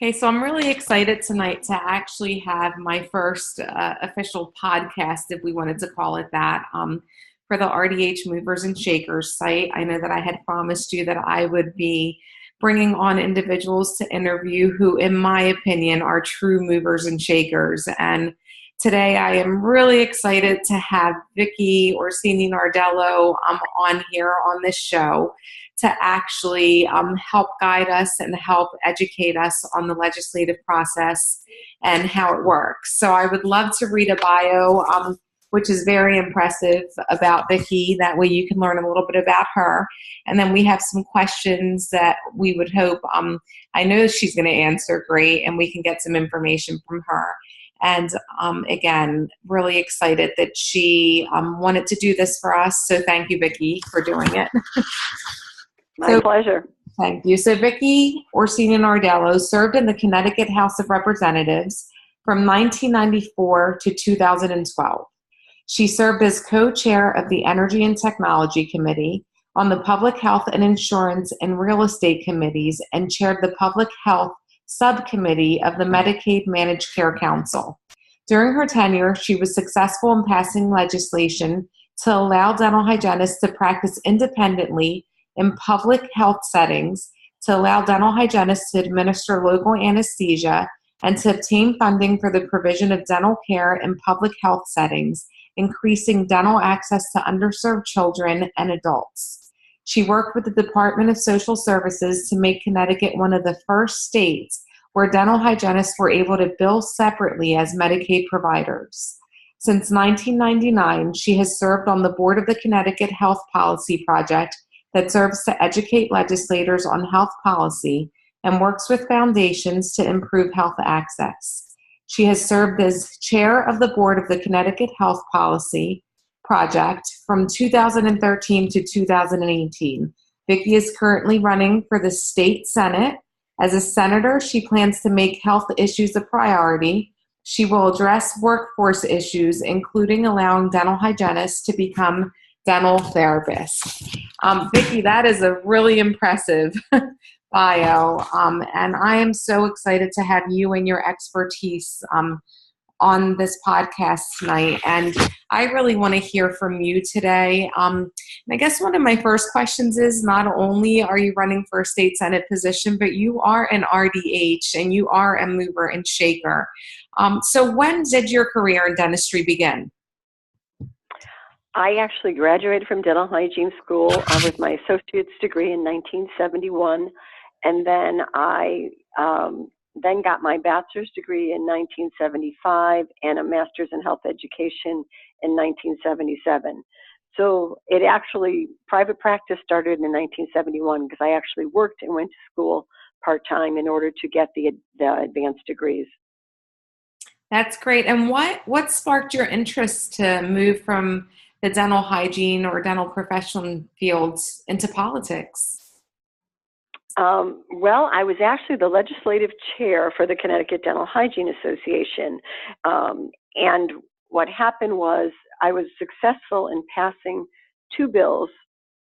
Okay, so I'm really excited tonight to actually have my first official podcast, if we wanted to call it that, for the RDH Movers and Shakers site. I know that I had promised you that I would be bringing on individuals to interview who, in my opinion, are true movers and shakers. And today I am really excited to have Vickie Nardello on here on this show to actually help guide us and help educate us on the legislative process and how it works. So I would love to read a bio, which is very impressive, about Vickie. That way you can learn a little bit about her. And then we have some questions that we would hope, I know she's going to answer great, and we can get some information from her. And again, really excited that she wanted to do this for us. So thank you, Vickie, for doing it. My pleasure. Thank you. So Vickie Nardello served in the Connecticut House of Representatives from 1994 to 2012. She served as co-chair of the Energy and Technology Committee, on the Public Health and Insurance and Real Estate Committees, and chaired the Public Health Subcommittee of the Medicaid Managed Care Council. During her tenure, she was successful in passing legislation to allow dental hygienists to practice independently in public health settings, to allow dental hygienists to administer local anesthesia, and to obtain funding for the provision of dental care in public health settings, increasing dental access to underserved children and adults. She worked with the Department of Social Services to make Connecticut one of the first states where dental hygienists were able to bill separately as Medicaid providers. Since 1999, she has served on the board of the Connecticut Health Policy Project, that serves to educate legislators on health policy and works with foundations to improve health access. She has served as chair of the board of the Connecticut Health Policy Project from 2013 to 2018. Vickie is currently running for the state Senate. As a senator, she plans to make health issues a priority. She will address workforce issues, including allowing dental hygienists to become dental therapists. Vickie, that is a really impressive bio, and I am so excited to have you and your expertise on this podcast tonight. And I really want to hear from you today. And I guess one of my first questions is, not only are you running for a state Senate position, but you are an RDH and you are a mover and shaker. So when did your career in dentistry begin? I actually graduated from dental hygiene school with my associate's degree in 1971, and then I then got my bachelor's degree in 1975 and a master's in health education in 1977. So it actually, private practice started in 1971 because I actually worked and went to school part-time in order to get the advanced degrees. That's great. And what sparked your interest to move from the dental hygiene or dental profession fields into politics? Well, I was actually the legislative chair for the Connecticut Dental Hygiene Association. And what happened was I was successful in passing two bills,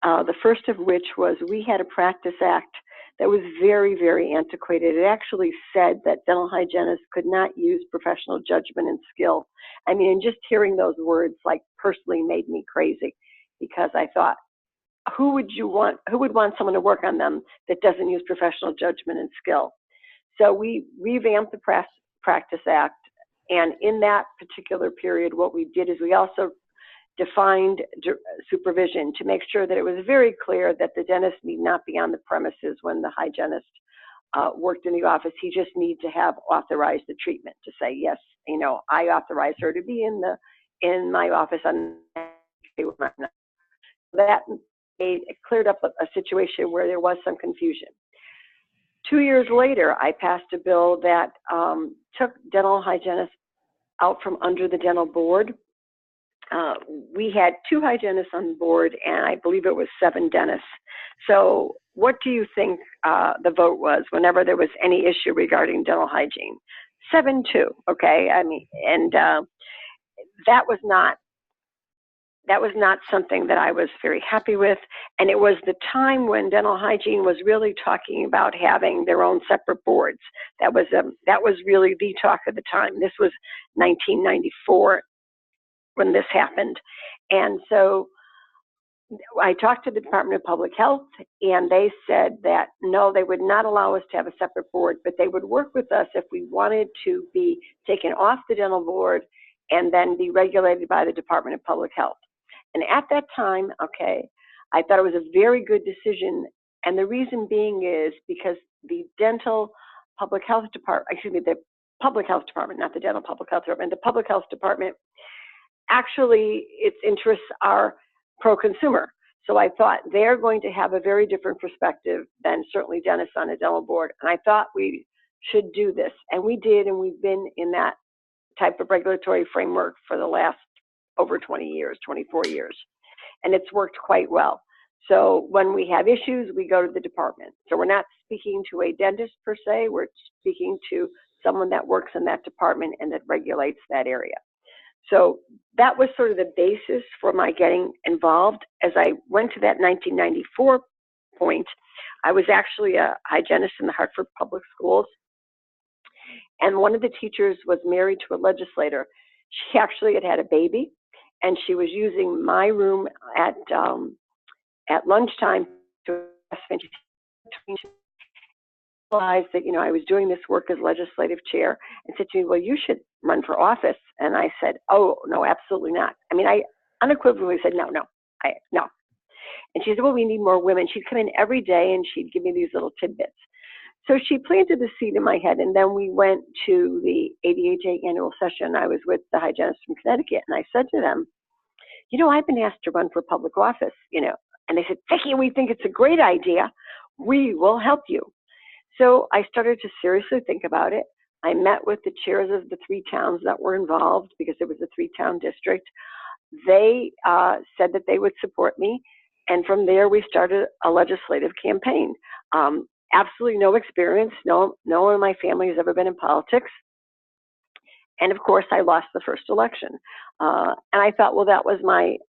the first of which was we had a practice act that was very, very antiquated. It actually said that dental hygienists could not use professional judgment and skill. I mean, and just hearing those words personally made me crazy, because I thought, who would want someone to work on them that doesn't use professional judgment and skill? So we revamped the Practice Act, and in that particular period, what we did is we also defined supervision to make sure that it was very clear that the dentist need not be on the premises when the hygienist worked in the office. He just needed to have authorized the treatment to say, yes, I authorize her to be in my office on that. It cleared up a situation where there was some confusion. 2 years later, I passed a bill that took dental hygienists out from under the dental board. We had 2 hygienists on the board, and I believe it was 7 dentists. So what do you think the vote was whenever there was any issue regarding dental hygiene? 7-2, okay? I mean, and that was not that was not something that I was very happy with. And it was the time when dental hygiene was really talking about having their own separate boards. That was really the talk of the time. This was 1994 when this happened. And so I talked to the Department of Public Health, and they said that no, they would not allow us to have a separate board, but they would work with us if we wanted to be taken off the dental board and then be regulated by the Department of Public Health. And at that time, okay, I thought it was a very good decision. And the reason being is because the dental public health department, the public health department, not the dental public health department, the public health department, actually its interests are pro-consumer. So I thought they're going to have a very different perspective than certainly dentists on a dental board. And I thought we should do this. And we did, and we've been in that type of regulatory framework for the last over 20 years, 24 years. And it's worked quite well. So when we have issues, we go to the department. So we're not speaking to a dentist per se, we're speaking to someone that works in that department and that regulates that area. So that was sort of the basis for my getting involved. As I went to that 1994 point, I was actually a hygienist in the Hartford Public Schools. And one of the teachers was married to a legislator. She actually had had a baby, and she was using my room at lunchtime to realized that, I was doing this work as legislative chair, and said to me, well, you should run for office. And I said, oh, no, absolutely not. I mean, I unequivocally said, no. And she said, well, we need more women. She'd come in every day and she'd give me these little tidbits. So she planted the seed in my head, and then we went to the ADHA annual session. I was with the hygienists from Connecticut, and I said to them, I've been asked to run for public office, and they said, Vickie, we think it's a great idea. We will help you. So I started to seriously think about it. I met with the chairs of the 3 towns that were involved because it was a 3-town district. They said that they would support me. And from there, we started a legislative campaign. Absolutely no experience. No one in my family has ever been in politics. And of course, I lost the first election. And I thought, well, that was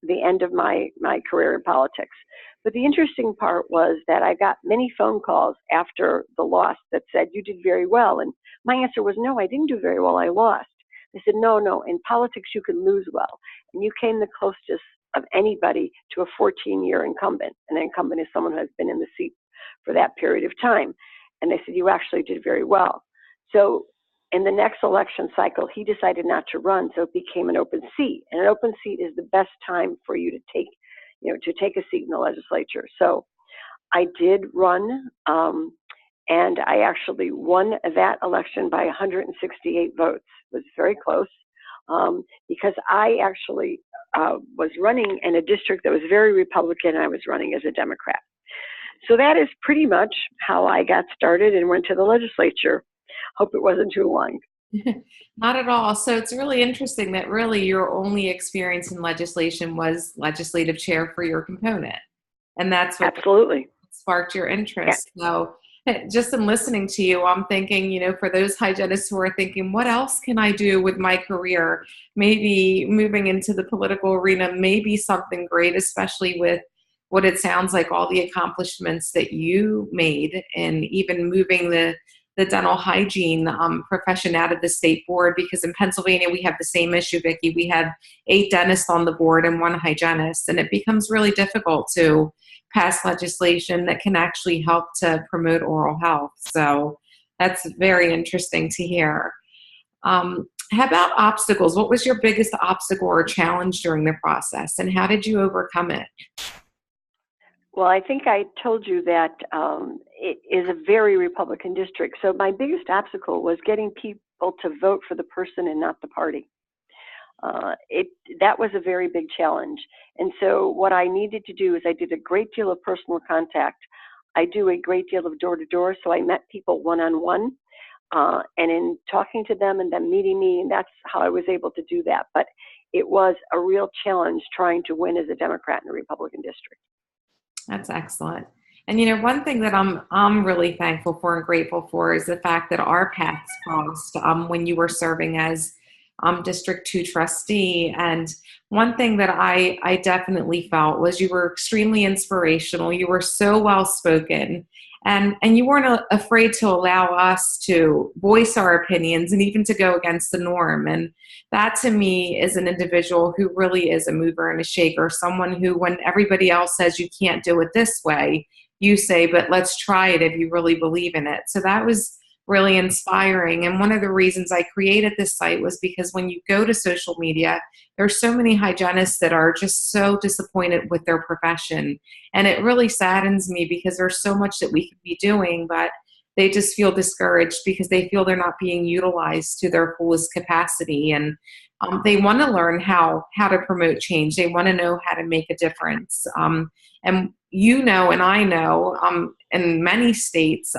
the end of my career in politics. But the interesting part was that I got many phone calls after the loss that said, you did very well. And my answer was, no, I didn't do very well. I lost. They said, no, in politics, you can lose well. And you came the closest of anybody to a 14-year incumbent. An incumbent is someone who has been in the seat for that period of time. And they said, you actually did very well. So in the next election cycle, he decided not to run, so it became an open seat. And an open seat is the best time for you to take a seat in the legislature. So I did run, and I actually won that election by 168 votes. It was very close, because I actually was running in a district that was very Republican, and I was running as a Democrat. So that is pretty much how I got started and went to the legislature. Hope it wasn't too long. Not at all. So it's really interesting that really your only experience in legislation was legislative chair for your component. And that's what absolutely sparked your interest. Yeah. So just in listening to you, I'm thinking, for those hygienists who are thinking, what else can I do with my career? Maybe moving into the political arena may be something great, especially with what it sounds like all the accomplishments that you made, and even moving the dental hygiene profession out of the state board, because in Pennsylvania we have the same issue, Vickie. We have 8 dentists on the board and 1 hygienist, and it becomes really difficult to pass legislation that can actually help to promote oral health. So that's very interesting to hear. How about obstacles? What was your biggest obstacle or challenge during the process, and how did you overcome it? Well, I think I told you that it is a very Republican district. So my biggest obstacle was getting people to vote for the person and not the party. That was a very big challenge. And so what I needed to do is I did a great deal of personal contact. I do a great deal of door-to-door. So I met people one-on-one. And in talking to them and them meeting me, and that's how I was able to do that. But it was a real challenge trying to win as a Democrat in a Republican district. That's excellent. And one thing that I'm really thankful for and grateful for is the fact that our paths crossed when you were serving as District 2 trustee. And one thing that I definitely felt was you were extremely inspirational. You were so well spoken. And you weren't afraid to allow us to voice our opinions and even to go against the norm. And that to me is an individual who really is a mover and a shaker, someone who, when everybody else says you can't do it this way, you say, but let's try it if you really believe in it. So that was really inspiring. And one of the reasons I created this site was because when you go to social media, there's so many hygienists that are just so disappointed with their profession. And it really saddens me because there's so much that we could be doing, but they just feel discouraged because they feel they're not being utilized to their fullest capacity. And they want to learn how to promote change. They want to know how to make a difference. And and I know, in many states,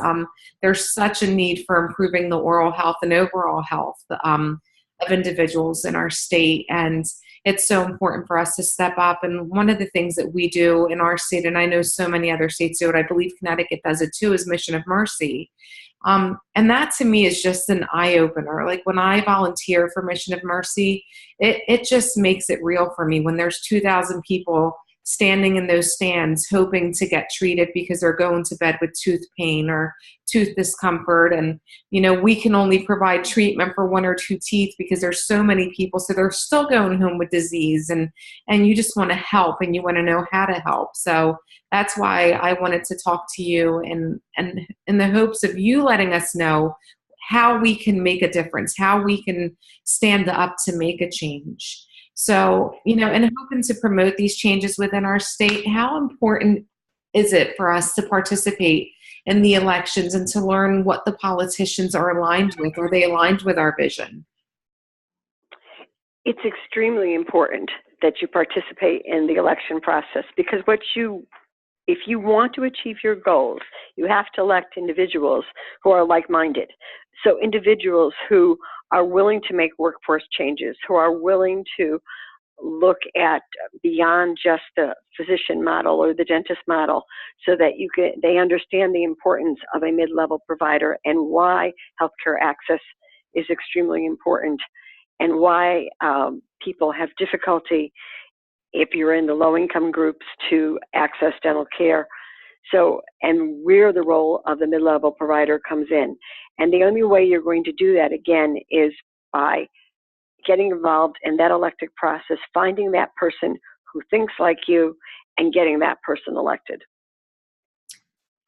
there's such a need for improving the oral health and overall health of individuals in our state. And it's so important for us to step up. And one of the things that we do in our state, and I know so many other states do it, I believe Connecticut does it too, is Mission of Mercy. And that to me is just an eye opener. Like when I volunteer for Mission of Mercy, it just makes it real for me when there's 2,000 people standing in those stands hoping to get treated because they're going to bed with tooth pain or tooth discomfort. And, we can only provide treatment for one or two teeth because there's so many people. So they're still going home with disease, and you just want to help and you want to know how to help. So that's why I wanted to talk to you, and in the hopes of you letting us know how we can make a difference, how we can stand up to make a change. So, and hoping to promote these changes within our state, how important is it for us to participate in the elections and to learn what the politicians are aligned with? Are they aligned with our vision? It's extremely important that you participate in the election process, because if you want to achieve your goals, you have to elect individuals who are like-minded. So individuals who are willing to make workforce changes, who are willing to look at beyond just the physician model or the dentist model, so that they understand the importance of a mid-level provider and why healthcare access is extremely important, and why people have difficulty, if you're in the low-income groups, to access dental care. So, and where the role of the mid-level provider comes in. And the only way you're going to do that, again, is by getting involved in that elective process, finding that person who thinks like you, and getting that person elected.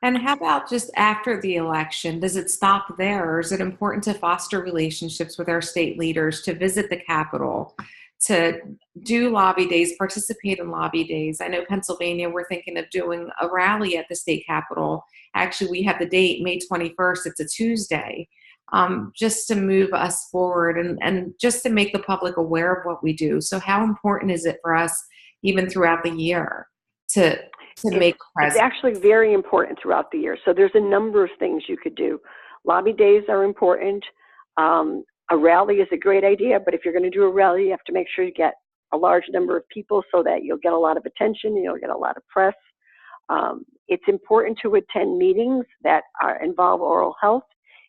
And how about just after the election? Does it stop there, or is it important to foster relationships with our state leaders, to visit the Capitol, to do lobby days, participate in lobby days? I know Pennsylvania, we're thinking of doing a rally at the state Capitol. Actually, we have the date, May 21st. It's a Tuesday, just to move us forward and just to make the public aware of what we do. So how important is it for us, even throughout the year, to make present? It's actually very important throughout the year. So there's a number of things you could do. Lobby days are important. A rally is a great idea, but if you're going to do a rally, you have to make sure you get a large number of people so that you'll get a lot of attention, you'll get a lot of press. It's important to attend meetings that involve oral health.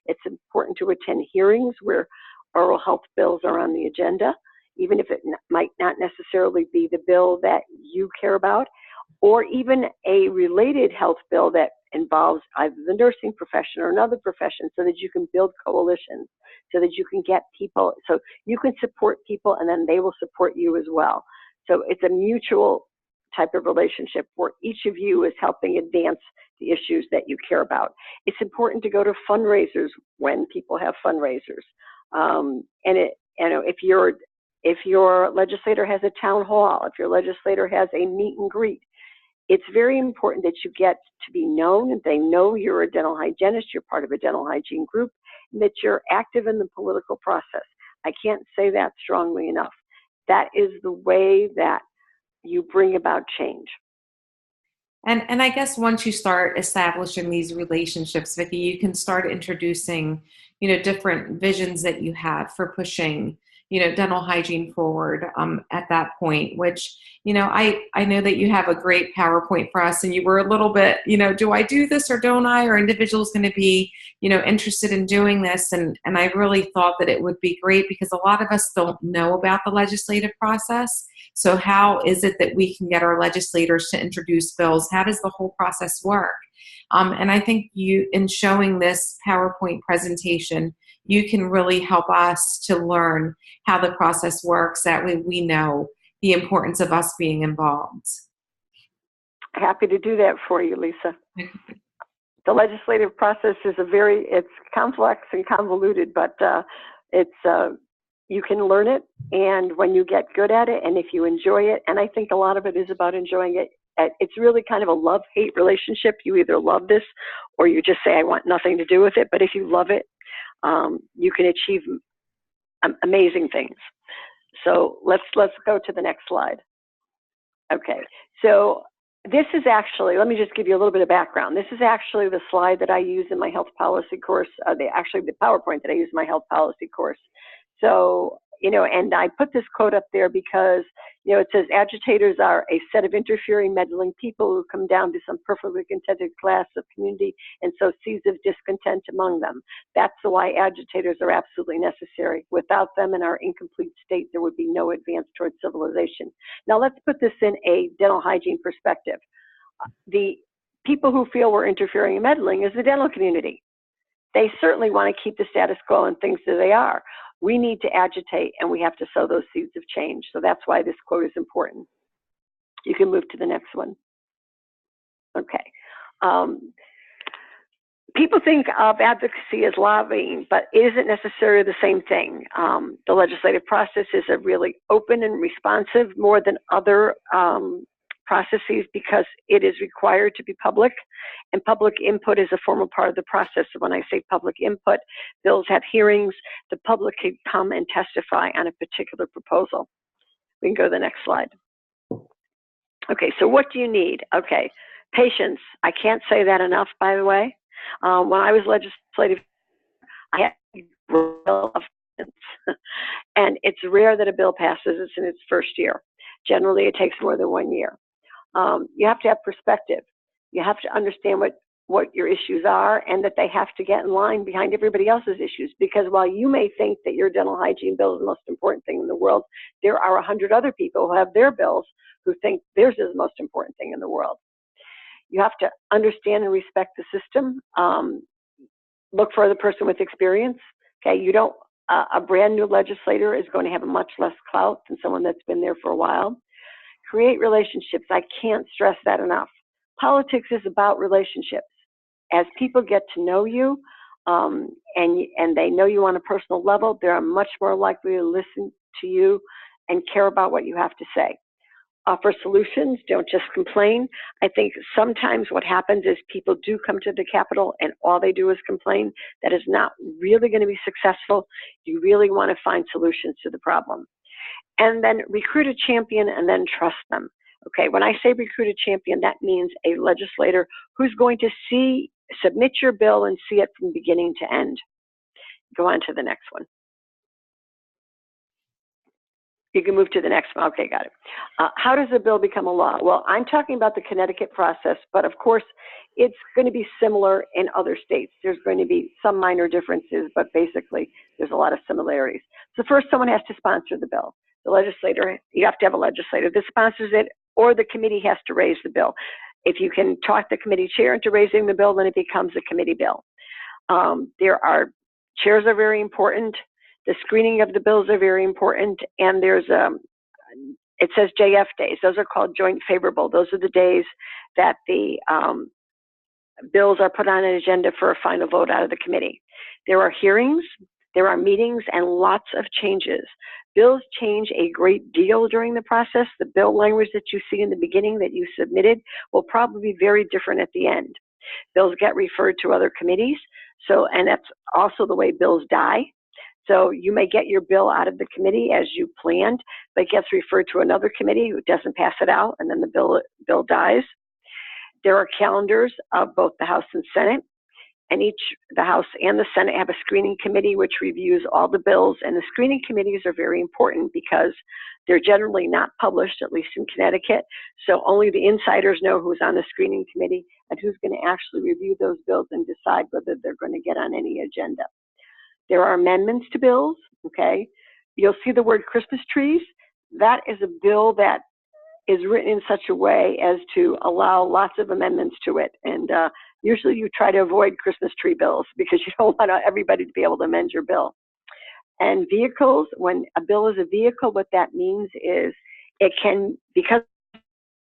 It's important to attend hearings where oral health bills are on the agenda, even if it might not necessarily be the bill that you care about, or even a related health bill that involves either the nursing profession or another profession, so that you can build coalitions, so that you can get people, so you can support people and then they will support you as well. So it's a mutual type of relationship where each of you is helping advance the issues that you care about. It's important to go to fundraisers when people have fundraisers. If your legislator has a town hall, if your legislator has a meet and greet, it's very important that you get to be known, and they know you're a dental hygienist, you're part of a dental hygiene group, and that you're active in the political process. I can't say that strongly enough. That is the way that you bring about change. And I guess once you start establishing these relationships, Vickie, you can start introducing, different visions that you have for pushing, dental hygiene forward at that point, which, I know that you have a great PowerPoint for us, and you were a little bit, do I do this or don't I? Are individuals going to be, interested in doing this? And I really thought that it would be great because a lot of us don't know about the legislative process. So how is it that we can get our legislators to introduce bills? How does the whole process work? And I think in showing this PowerPoint presentation, you can really help us to learn how the process works. That way we know the importance of us being involved. Happy to do that for you, Lisa. The legislative process is it's complex and convoluted, but you can learn it, and when you get good at it, and if you enjoy it, and I think a lot of it is about enjoying it, it's really kind of a love-hate relationship. You either love this or you just say, I want nothing to do with it. But if you love it, you can achieve amazing things. So let's go to the next slide. Okay, so this is actually, let me just give you a little bit of background. This is actually the slide that I use in my health policy course, the PowerPoint that I use in my health policy course. So, and I put this quote up there because, it says agitators are a set of interfering, meddling people who come down to some perfectly contented class of community and sow seeds of discontent among them. That's why agitators are absolutely necessary. Without them in our incomplete state, there would be no advance towards civilization. Now let's put this in a dental hygiene perspective. The people who feel we're interfering and meddling is the dental community. They certainly want to keep the status quo and things as they are. We need to agitate, and we have to sow those seeds of change. So that's why this quote is important. You can move to the next one. Okay. People think of advocacy as lobbying, but it isn't necessarily the same thing. The legislative process is a really open and responsive more than other processes because it is required to be public, and public input is a formal part of the process. So when I say public input, bills have hearings, the public can come and testify on a particular proposal. We can go to the next slide. Okay, so what do you need? Okay, patience. I can't say that enough, by the way. When I was legislative, I had real patience. And it's rare that a bill passes. It's in its first year. Generally, it takes more than 1 year. You have to have perspective. You have to understand what your issues are, and that they have to get in line behind everybody else's issues. Because while you may think that your dental hygiene bill is the most important thing in the world, there are 100 other people who have their bills who think theirs is the most important thing in the world. You have to understand and respect the system. Look for the person with experience. Okay, a brand new legislator is going to have a much less clout than someone that's been there for a while. Create relationships. I can't stress that enough. Politics is about relationships. As people get to know you and they know you on a personal level, they're much more likely to listen to you and care about what you have to say. Offer solutions, don't just complain. I think sometimes what happens is people do come to the Capitol and all they do is complain. That is not really going to be successful. You really want to find solutions to the problem. And then recruit a champion and then trust them. Okay, when I say recruit a champion, that means a legislator who's going to submit your bill and see it from beginning to end. Go on to the next one. You can move to the next one. Okay, got it. How does a bill become a law? Well, I'm talking about the Connecticut process, but of course, it's going to be similar in other states. There's going to be some minor differences, but basically, there's a lot of similarities. So first, someone has to sponsor the bill. The legislator, you have to have a legislator that sponsors it, or the committee has to raise the bill. If you can talk the committee chair into raising the bill, then it becomes a committee bill. Chairs are very important. The screening of the bills are very important, and it says JF days. Those are called joint favorable. Those are the days that the bills are put on an agenda for a final vote out of the committee. There are hearings, there are meetings, and lots of changes. Bills change a great deal during the process. The bill language that you see in the beginning that you submitted will probably be very different at the end. Bills get referred to other committees, and that's also the way bills die. So you may get your bill out of the committee as you planned, but it gets referred to another committee who doesn't pass it out, and then the bill dies. There are calendars of both the House and Senate. and the House and the Senate have a screening committee which reviews all the bills. And the screening committees are very important because they're generally not published, at least in Connecticut. So only the insiders know who's on the screening committee and who's going to actually review those bills and decide whether they're going to get on any agenda. There are amendments to bills, okay? You'll see the word Christmas trees. That is a bill that is written in such a way as to allow lots of amendments to it. And usually you try to avoid Christmas tree bills because you don't want everybody to be able to amend your bill. And vehicles, when a bill is a vehicle, what that means is it can, because of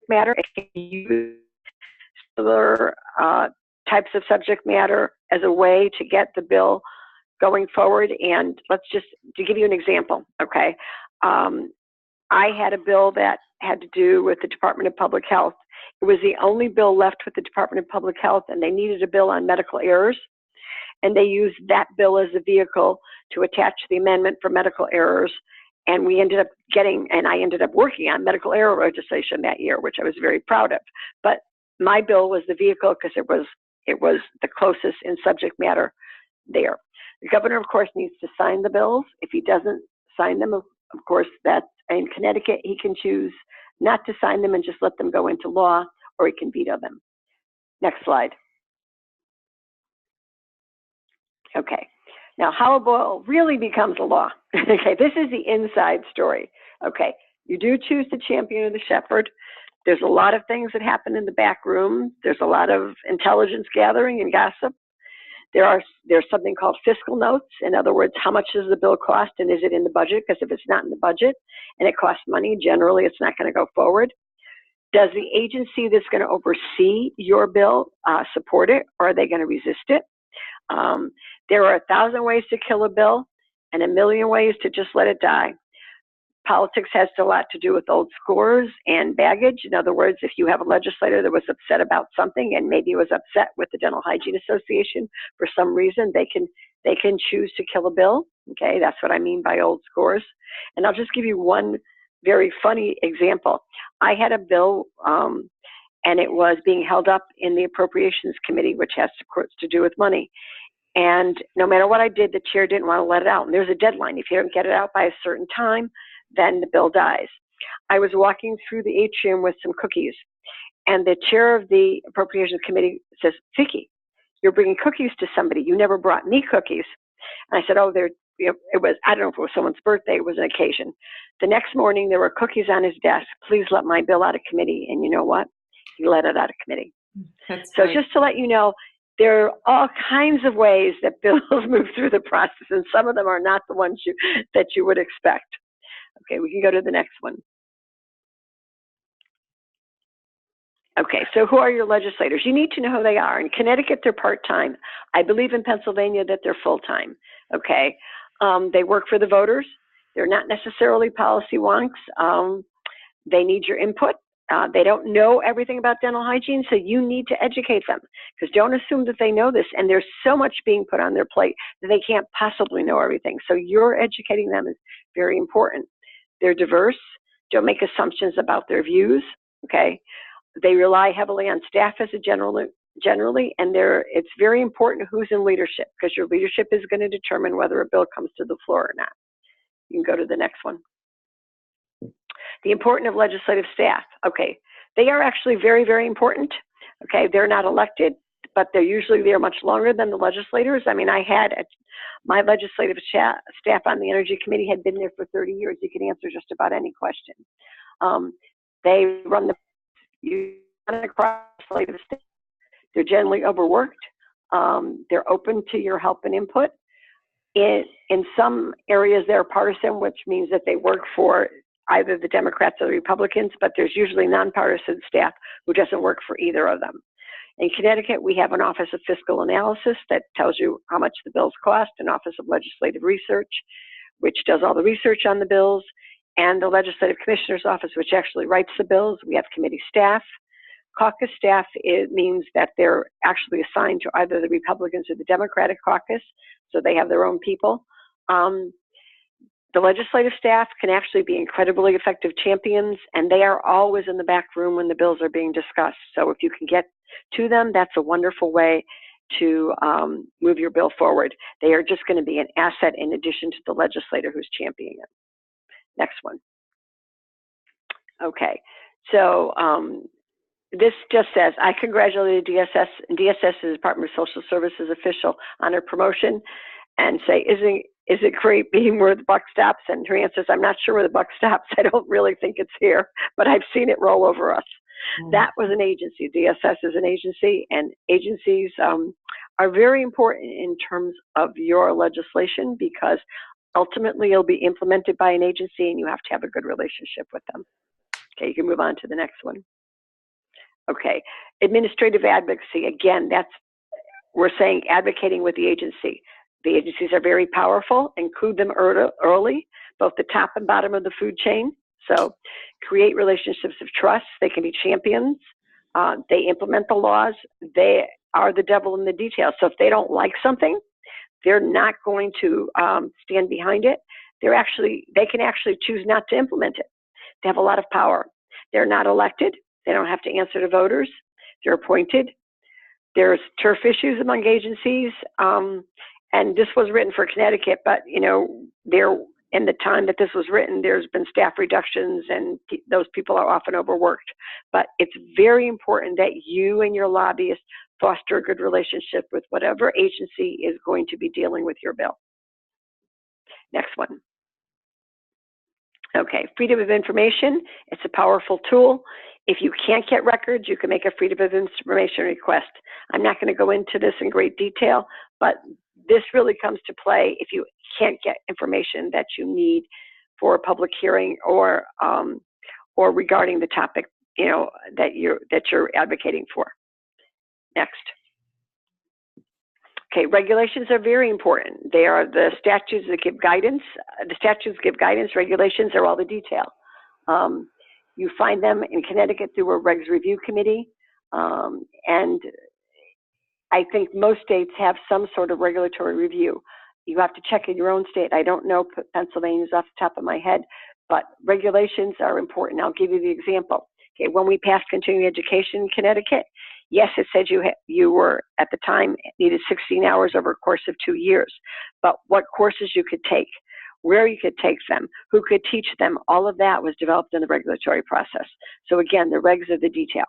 matter, it can use other types of subject matter as a way to get the bill going forward. And let's just, to give you an example, okay? I had a bill that had to do with the Department of Public Health. It was the only bill left with the Department of Public Health, and they needed a bill on medical errors. And they used that bill as a vehicle to attach the amendment for medical errors. And we ended up I ended up working on medical error legislation that year, which I was very proud of. But my bill was the vehicle because it was the closest in subject matter there. The governor, of course, needs to sign the bills. If he doesn't sign them, of course, that in Connecticut, he can choose not to sign them and just let them go into law, or he can veto them. Next slide. Okay, now how a bill really becomes a law. Okay, this is the inside story. Okay, you do choose the champion or the shepherd. There's a lot of things that happen in the back room. There's a lot of intelligence gathering and gossip. There's something called fiscal notes. In other words, how much does the bill cost and is it in the budget? Because if it's not in the budget and it costs money, generally it's not going to go forward. Does the agency that's going to oversee your bill support it, or are they going to resist it? There are 1,000 ways to kill a bill and 1,000,000 ways to just let it die. Politics has a lot to do with old scores and baggage. In other words, if you have a legislator that was upset about something and maybe was upset with the Dental Hygiene Association for some reason, they can choose to kill a bill. Okay, that's what I mean by old scores. And I'll just give you one very funny example. I had a bill and it was being held up in the Appropriations Committee, which has, of course, to do with money. And no matter what I did, the chair didn't want to let it out. And there's a deadline. If you don't get it out by a certain time, then the bill dies. I was walking through the atrium with some cookies, and the chair of the Appropriations Committee says, "Vickie, you're bringing cookies to somebody. You never brought me cookies." And I said, "Oh, it was, I don't know if it was someone's birthday. It was an occasion." The next morning, there were cookies on his desk. "Please let my bill out of committee." And you know what? He let it out of committee. That's so great. Just to let you know, there are all kinds of ways that bills move through the process, and some of them are not the ones that you would expect. Okay, we can go to the next one. Okay, so who are your legislators? You need to know who they are. In Connecticut, they're part-time. I believe in Pennsylvania that they're full-time. Okay, they work for the voters. They're not necessarily policy wonks. They need your input. They don't know everything about dental hygiene, so you need to educate them, because don't assume that they know this. And there's so much being put on their plate that they can't possibly know everything. So you're educating them is very important. They're diverse. Don't make assumptions about their views. Okay. They rely heavily on staff as a generally, and it's very important who's in leadership, because your leadership is going to determine whether a bill comes to the floor or not. You can go to the next one. The importance of legislative staff. Okay, they are actually very, very important. Okay, they're not elected, but they're usually there much longer than the legislators. I mean, I had my legislative staff on the Energy Committee had been there for 30 years. You can answer just about any question. They run across legislative staff. They're generally overworked. They're open to your help and input. In some areas, they're partisan, which means that they work for either the Democrats or the Republicans, but there's usually nonpartisan staff who doesn't work for either of them. In Connecticut, we have an Office of Fiscal Analysis that tells you how much the bills cost, an Office of Legislative Research, which does all the research on the bills, and the Legislative Commissioner's Office, which actually writes the bills. We have committee staff. Caucus staff, it means that they're actually assigned to either the Republicans or the Democratic caucus, so they have their own people. The legislative staff can actually be incredibly effective champions, and they are always in the back room when the bills are being discussed. So if you can get to them, that's a wonderful way. to move your bill forward. They are just going to be an asset in addition to the legislator who's championing it. Next one. Okay, so this just says, I congratulate DSS and DSS, the Department of Social Services official, on her promotion, and say, is it great being where the buck stops? And her answer is, I'm not sure where the buck stops. I don't really think it's here, but I've seen it roll over us. That was an agency. DSS is an agency, and agencies are very important in terms of your legislation, because ultimately it'll be implemented by an agency and you have to have a good relationship with them. Okay, you can move on to the next one. Okay, administrative advocacy. Again, we're saying advocating with the agency. The agencies are very powerful. Include them early, both the top and bottom of the food chain. So create relationships of trust. They can be champions. They implement the laws. They are the devil in the details. So if they don't like something, they're not going to stand behind it. They can actually choose not to implement it. They have a lot of power. They're not elected. They don't have to answer to voters. They're appointed. There's turf issues among agencies. And this was written for Connecticut, but in the time that this was written, there's been staff reductions and those people are often overworked. But it's very important that you and your lobbyists foster a good relationship with whatever agency is going to be dealing with your bill. Next one. Okay, freedom of information. It's a powerful tool. If you can't get records, you can make a freedom of information request. I'm not going to go into this in great detail, but this really comes to play if you can't get information that you need for a public hearing or regarding the topic that you're advocating for. Next. Okay, regulations are very important. They are the statutes that give guidance. The statutes give guidance. Regulations are all the detail. You find them in Connecticut through a regs review committee, and I think most states have some sort of regulatory review. You have to check in your own state. I don't know Pennsylvania's off the top of my head, but regulations are important. I'll give you the example. Okay, when we passed continuing education in Connecticut, yes, it said you were, at the time, needed 16 hours over a course of 2 years, but what courses you could take, where you could take them, who could teach them, all of that was developed in the regulatory process. So again, the regs are the detail.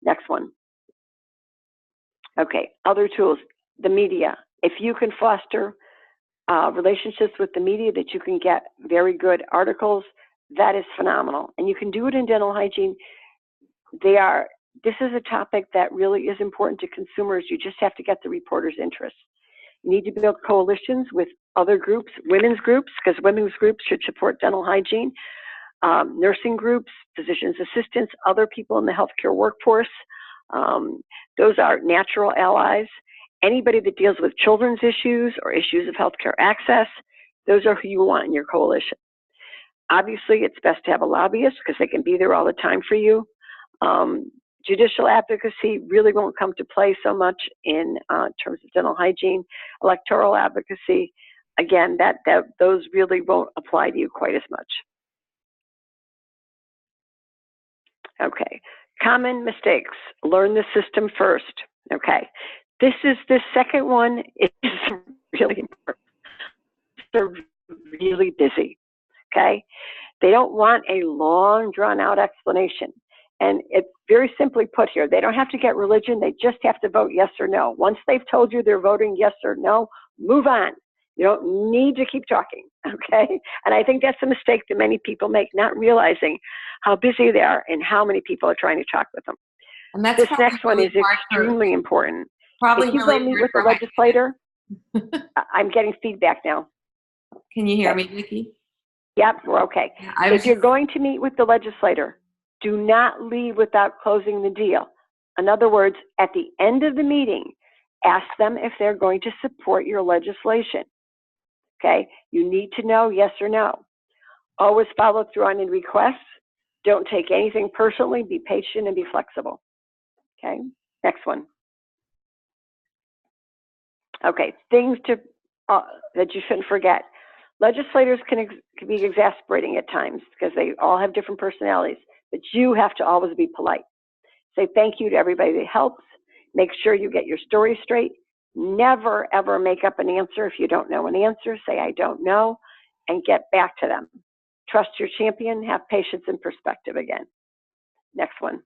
Next one. Okay, other tools, the media. If you can foster relationships with the media that you can get very good articles, that is phenomenal. And you can do it in dental hygiene. This is a topic that really is important to consumers. You just have to get the reporter's interest. You need to build coalitions with other groups, women's groups, because women's groups should support dental hygiene, nursing groups, physicians' assistants, other people in the healthcare workforce. Those are natural allies. Anybody that deals with children's issues or issues of healthcare access, those are who you want in your coalition. Obviously, it's best to have a lobbyist because they can be there all the time for you. Judicial advocacy really won't come to play so much in terms of dental hygiene. Electoral advocacy, again, those really won't apply to you quite as much. Okay, common mistakes. Learn the system first. Okay, this second one is really important. They're really busy. Okay, they don't want a long, drawn-out explanation. And it's very simply put here. They don't have to get religion. They just have to vote yes or no. Once they've told you they're voting yes or no, move on. You don't need to keep talking, okay? And I think that's a mistake that many people make, not realizing how busy they are and how many people are trying to talk with them. And that's this next one is extremely important. Probably if you go meet with the legislator, I'm getting feedback now. Can you hear me, Vickie? Yep, we're okay. If you're going to meet with the legislator, do not leave without closing the deal. In other words, at the end of the meeting, ask them if they're going to support your legislation. Okay? You need to know yes or no. Always follow through on any requests. Don't take anything personally. Be patient and be flexible. Okay? Next one. Okay, things that you shouldn't forget. Legislators can be exasperating at times because they all have different personalities. But you have to always be polite. Say thank you to everybody that helps. Make sure you get your story straight. Never, ever make up an answer. If you don't know an answer, say, I don't know, and get back to them. Trust your champion, have patience and perspective again. Next one.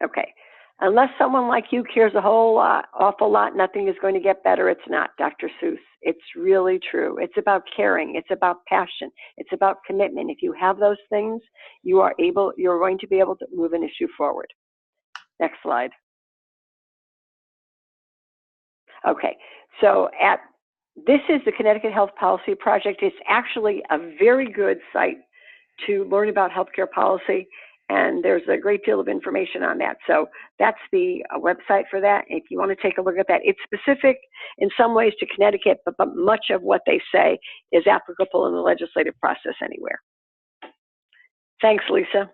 Okay. Unless someone like you cares a whole lot, awful lot, nothing is going to get better. It's not, Dr. Seuss. It's really true. It's about caring. It's about passion. It's about commitment. If you have those things, you're going to be able to move an issue forward. Next slide. Okay. So this is the Connecticut Health Policy Project. It's actually a very good site to learn about healthcare policy, and there's a great deal of information on that. So that's the website for that. If you want to take a look at that, it's specific in some ways to Connecticut, but much of what they say is applicable in the legislative process anywhere. Thanks, Lisa.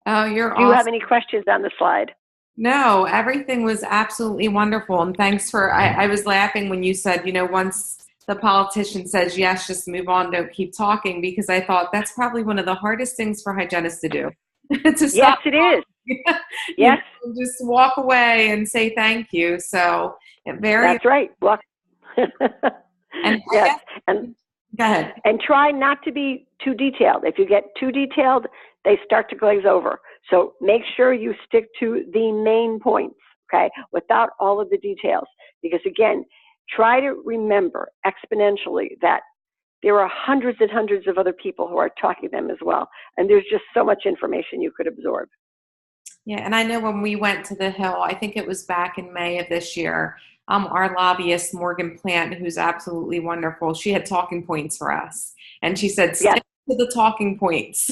Oh, you're awesome. Do you have any questions on the slide? No, everything was absolutely wonderful. And thanks for, I was laughing when you said, once the politician says yes, just move on, don't keep talking, because I thought that's probably one of the hardest things for hygienists to do. To stop. Yes, it is. Yes. Just walk away and say thank you. So that's right. Walk. And yes. And go ahead. And try not to be too detailed. If you get too detailed, they start to glaze over. So make sure you stick to the main points, okay, without all of the details. Because again, try to remember exponentially that there are hundreds and hundreds of other people who are talking to them as well. And there's just so much information you could absorb. Yeah, and I know when we went to the Hill, I think it was back in May of this year, our lobbyist, Morgan Plant, who's absolutely wonderful, she had talking points for us. And she said, stick to the talking points.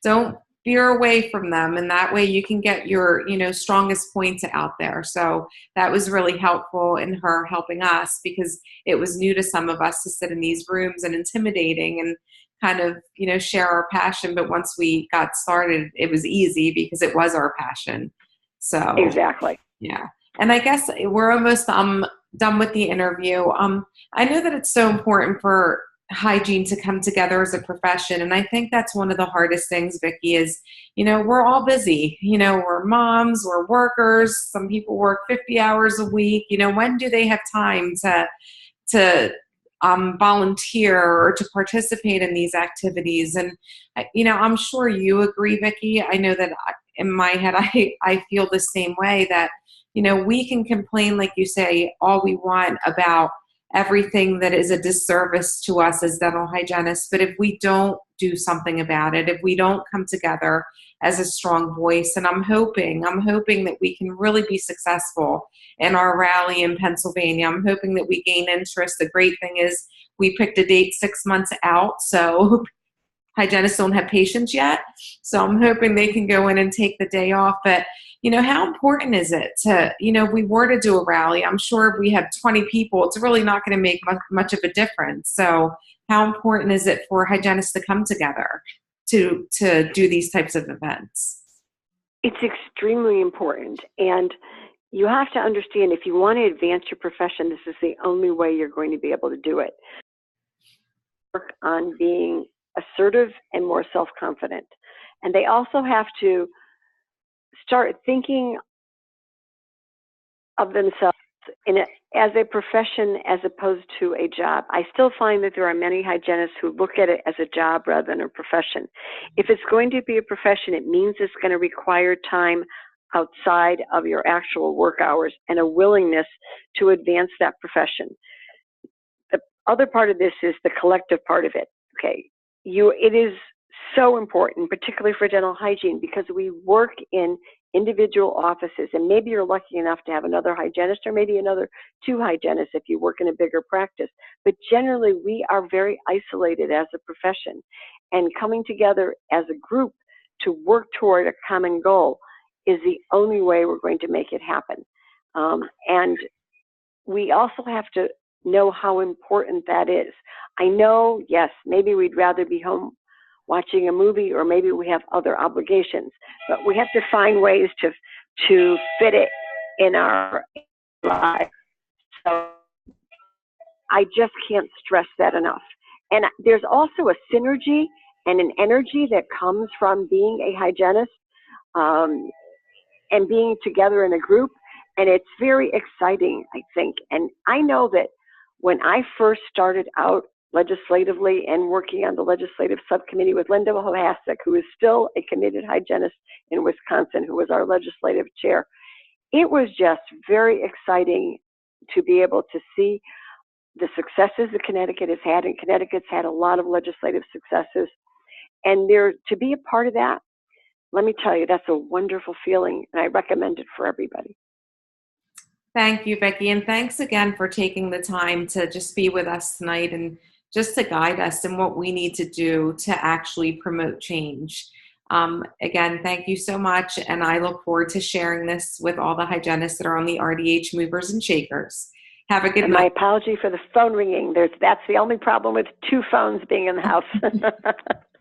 Don't veer away from them. And that way you can get your, strongest points out there. So that was really helpful in her helping us, because it was new to some of us to sit in these rooms and intimidating and kind of, share our passion. But once we got started, it was easy because it was our passion. So exactly. Yeah. And I guess we're almost done with the interview. I know that it's so important for hygiene to come together as a profession. And I think that's one of the hardest things, Vickie, is, we're all busy. We're moms, we're workers. Some people work 50 hours a week. When do they have time to volunteer or to participate in these activities? And, I'm sure you agree, Vickie. I know that in my head, I feel the same way, that we can complain, like you say, all we want about everything that is a disservice to us as dental hygienists. But if we don't do something about it, if we don't come together as a strong voice, and I'm hoping that we can really be successful in our rally in Pennsylvania. I'm hoping that we gain interest. The great thing is we picked a date 6 months out, so hygienists don't have patients yet. So I'm hoping they can go in and take the day off. But how important is it to, if we were to do a rally, I'm sure if we have 20 people, it's really not going to make much of a difference. So how important is it for hygienists to come together to do these types of events? It's extremely important. And you have to understand, if you want to advance your profession, this is the only way you're going to be able to do it. Work on being assertive and more self-confident. And they also have to start thinking of themselves as a profession as opposed to a job. I still find that there are many hygienists who look at it as a job rather than a profession. If it's going to be a profession, it means it's going to require time outside of your actual work hours and a willingness to advance that profession. The other part of this is the collective part of it. Okay, it is so important, particularly for dental hygiene, because we work in individual offices, and maybe you're lucky enough to have another hygienist or maybe another 2 hygienists if you work in a bigger practice. But generally, we are very isolated as a profession, and coming together as a group to work toward a common goal is the only way we're going to make it happen. And we also have to know how important that is. I know, yes, maybe we'd rather be home watching a movie, or maybe we have other obligations, but we have to find ways to fit it in our lives. So I just can't stress that enough. And there's also a synergy and an energy that comes from being a hygienist. and being together in a group. And it's very exciting, I think. And I know that when I first started out legislatively and working on the legislative subcommittee with Linda Hohasek, who is still a committed hygienist in Wisconsin, who was our legislative chair, it was just very exciting to be able to see the successes that Connecticut has had, and Connecticut's had a lot of legislative successes. And there, to be a part of that, let me tell you, that's a wonderful feeling, and I recommend it for everybody. Thank you, Vickie, and thanks again for taking the time to just be with us tonight and just to guide us in what we need to do to actually promote change. Again, thank you so much, and I look forward to sharing this with all the hygienists that are on the RDH Movers and Shakers. Have a good night. My apology for the phone ringing. That's the only problem with two phones being in the house.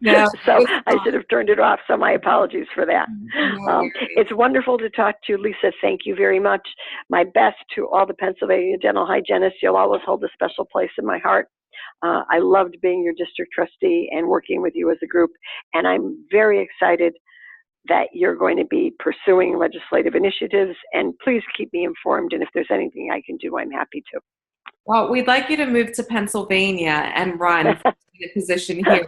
No, so I should have turned it off, so my apologies for that. No, it's wonderful to talk to you, Lisa. Thank you very much. My best to all the Pennsylvania dental hygienists. You'll always hold a special place in my heart. I loved being your district trustee and working with you as a group, and I'm very excited that you're going to be pursuing legislative initiatives, and please keep me informed, and if there's anything I can do, I'm happy to. Well, we'd like you to move to Pennsylvania and run for the position here.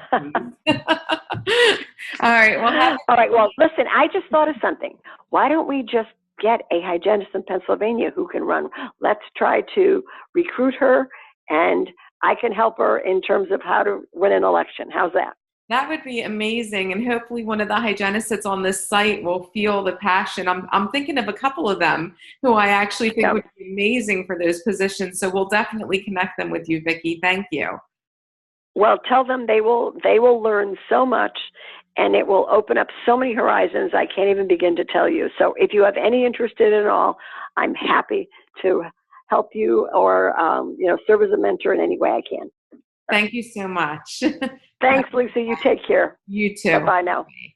All right. Well, listen, I just thought of something. Why don't we just get a hygienist in Pennsylvania who can run? Let's try to recruit her, and I can help her in terms of how to win an election. How's that? That would be amazing, and hopefully one of the hygienists that's on this site will feel the passion. I'm thinking of a couple of them who I actually think would be amazing for those positions, so we'll definitely connect them with you, Vickie. Thank you. Well, tell them they will learn so much, and it will open up so many horizons I can't even begin to tell you. So if you have any interest in it at all, I'm happy to help you or serve as a mentor in any way I can. Thank you so much. Thanks, Lisa. You take care. You too. Bye-bye now. Bye.